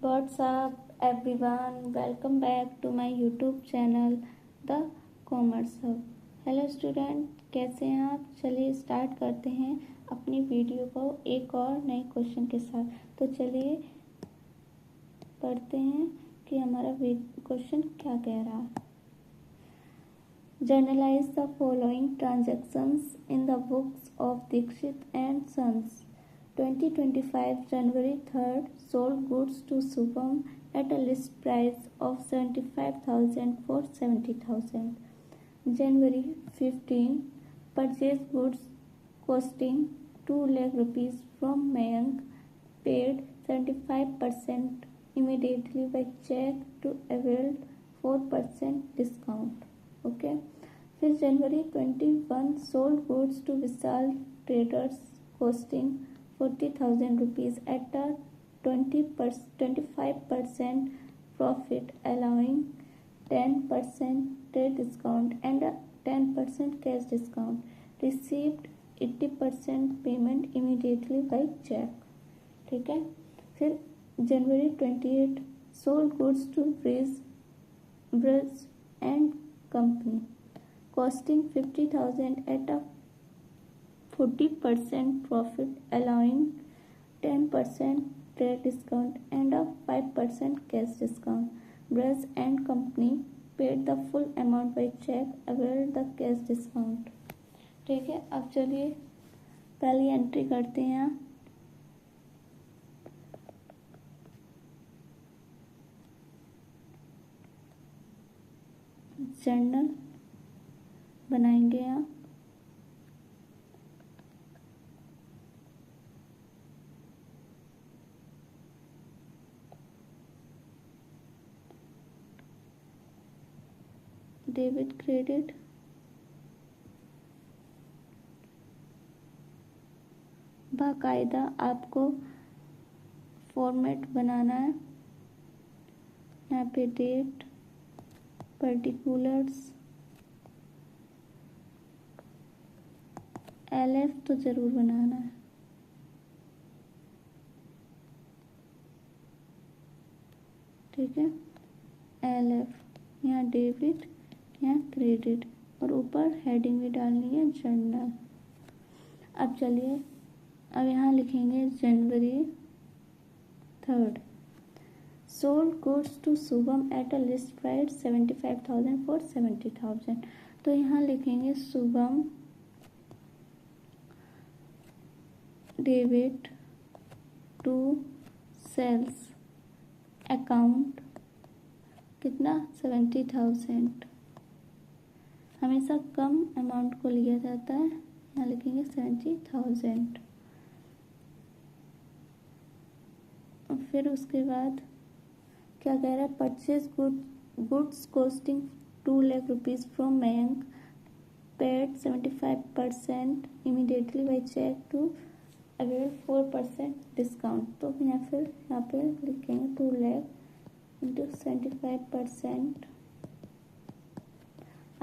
What's up everyone? Welcome back to my YouTube channel The Commerce Hub. Hello student, कैसे हैं आप? चलिए start करते हैं अपनी वीडियो को एक और नए क्वेश्चन के साथ। तो चलिए पढ़ते हैं कि हमारा क्वेश्चन क्या कह रहा है। Journalize the following transactions in the books of Dixit and Sons. 2025 January 3rd sold goods to Shubham at a list price of 75,000 for 70,000. January 15 purchased goods costing 2 lakh rupees from Mayank, paid 75% immediately by check to avail 4% discount. Okay. फिर जनवरी 21 sold goods to Vishal Traders costing 40,000 rupees at a 25% profit, allowing 10% trade discount and a 10% cash discount. Received 80% payment immediately by check. ठीक है। फिर जनवरी 28 sold goods to Brij and Company costing 50,000 at a 40% profit, allowing 10% trade discount and a 5% cash discount. Brij and Company paid the full amount by check, availed the cash discount. ठीक है। अब चलिए पहली entry करते हैं। Journal बनाएंगे यहाँ। Debit credit बाकायदा आपको फॉर्मेट बनाना है। यहाँ पे डेट, पर्टिकुलर्स, LF तो जरूर बनाना है। ठीक है। LF यहाँ डेबिट, यहाँ क्रेडिट और ऊपर हेडिंग भी डालनी है जर्नल। अब चलिए अब यहाँ लिखेंगे January 3rd sold goods to Shubham at a list price 75,000 for 70,000। तो यहाँ लिखेंगे Shubham debit to sales account कितना 70,000। हमेशा कम अमाउंट को लिया जाता है। यहाँ लिखेंगे 70,000। और फिर उसके बाद क्या कह रहा है, purchase goods costing 2 lakh rupees from Mayank, paid 75% immediately by cheque to avail 4% discount. तो यहाँ पे लिखेंगे 2 लाख इंटू 75%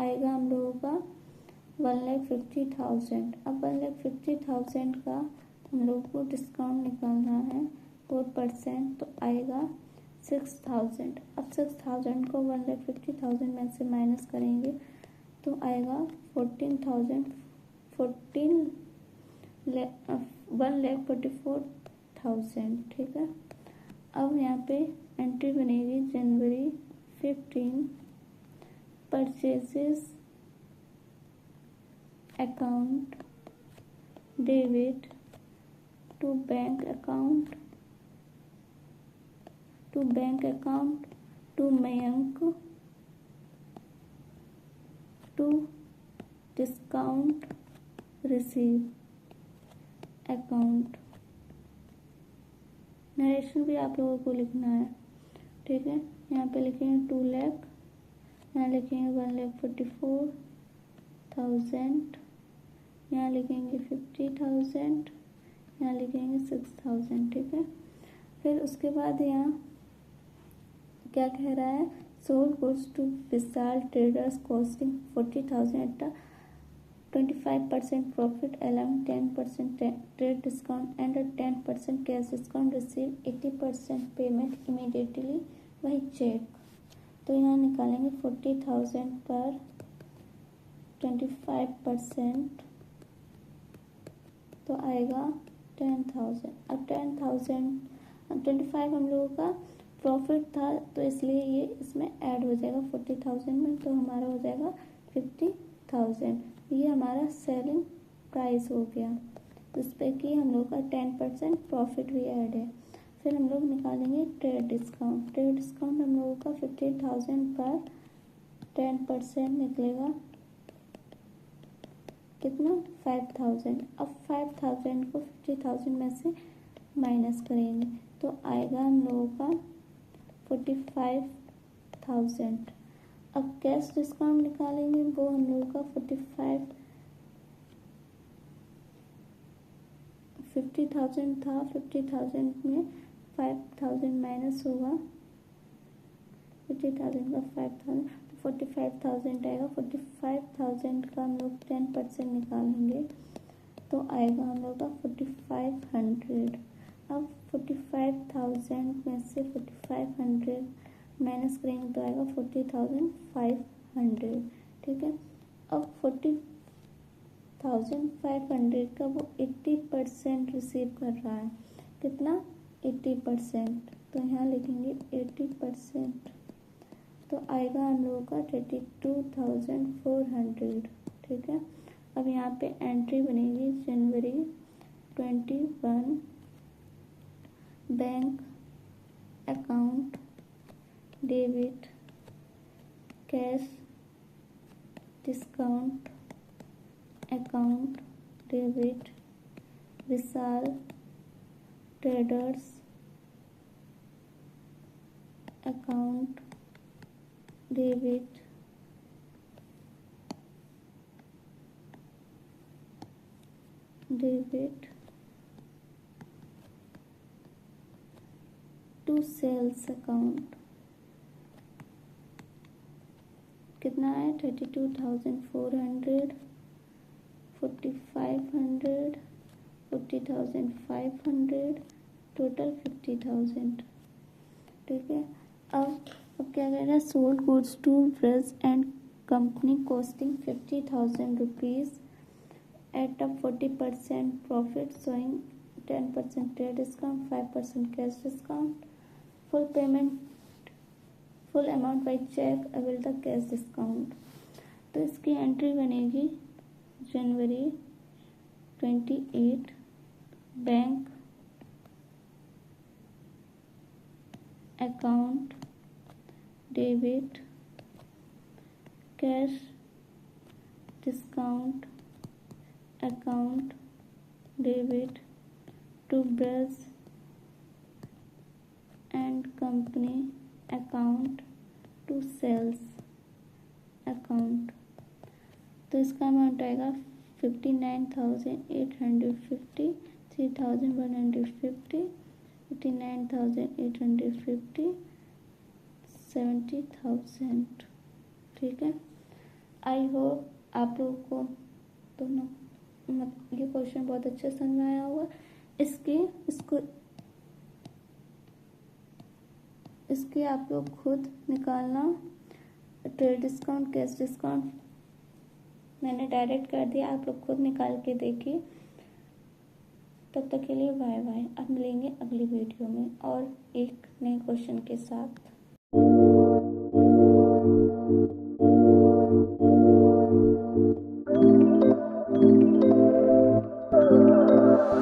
आएगा हम लोगों का 1,50,000। अब 1,50,000 का हम लोग को डिस्काउंट निकालना है 4%, तो आएगा 6,000। अब 6,000 को 1,50,000 में से माइनस करेंगे तो आएगा 1,44,000। ठीक है। अब यहाँ पे एंट्री बनेगी January 15 purchases account debit to bank account to Mayank to discount receive account. Narration भी आप लोगों को लिखना है। ठीक है। यहाँ पे लिखेंगे 2 लाख, यहाँ लिखेंगे 1,44,000, यहाँ लिखेंगे 50,000, यहाँ लिखेंगे 6,000। ठीक है। फिर उसके बाद यहाँ क्या कह रहा है, sold goods to Vishal traders costing 40,000 at 25% profit allowing 10% trade discount and a 10% cash discount, receive 80% payment immediately by check। तो यहाँ निकालेंगे 40,000 पर 25%, तो आएगा 10,000। अब 25 हम लोगों का प्रॉफिट था, तो इसलिए ये इसमें ऐड हो जाएगा 40,000 में, तो हमारा हो जाएगा 50,000। ये हमारा सेलिंग प्राइस हो गया, जिस पे कि हम लोग का 10% प्रॉफिट भी ऐड है। फिर हम लोग निकालेंगे ट्रेड डिस्काउंट। ट्रेड डिस्काउंट हम लोगों का 50,000 पर 10% निकलेगा कितना, 5,000। अब 5,000 को 50,000 में से माइनस करेंगे तो आएगा हम लोगों का 45,000। अब कैश डिस्काउंट निकालेंगे, वो हम लोगों का 50,000 था। 50,000 में 5,000 माइनस होगा, 50,000 का 5,000 तो 45,000 आएगा। 45,000 का हम लोग 10% निकालेंगे तो आएगा हम लोग का 4,500। अब 45,000 में से 4,500 माइनस करेंगे तो आएगा 40,500। ठीक है। अब 40,500 का वो 80% रिसीव कर रहा है। कितना, 80%। तो यहाँ लिखेंगे 80%, तो आएगा हम लोगों का 32,400। ठीक है। अब यहाँ पे एंट्री बनेगी January 21 bank account debit cash discount account debit Vishal traders account debit to sales account. कितना है, 32,400, 4,500, 40,500, टोटल 50,000। ठीक है। अब क्या कह रहा है, sold goods to Braj and company costing 50,000 rupees at a 40% profit showing 10% trade discount, 5% cash discount, full amount by cheque, avail the cash discount. तो इसकी एंट्री बनेगी जनवरी 28 bank account debit cash discount account debit to Braj and company account to sales account. तो इसका amount आएगा 59,850, 3,150, 59,850, 70,000। ठीक है। I hope आप लोगों को दोनों ये क्वेश्चन बहुत अच्छे समझ में आया होगा। इसके आप लोग खुद निकालना। ट्रेड डिस्काउंट कैश डिस्काउंट मैंने डायरेक्ट कर दिया, आप लोग खुद निकाल के देखिए। तब तक के लिए बाय बाय। अब मिलेंगे अगली वीडियो में और एक नए क्वेश्चन के साथ।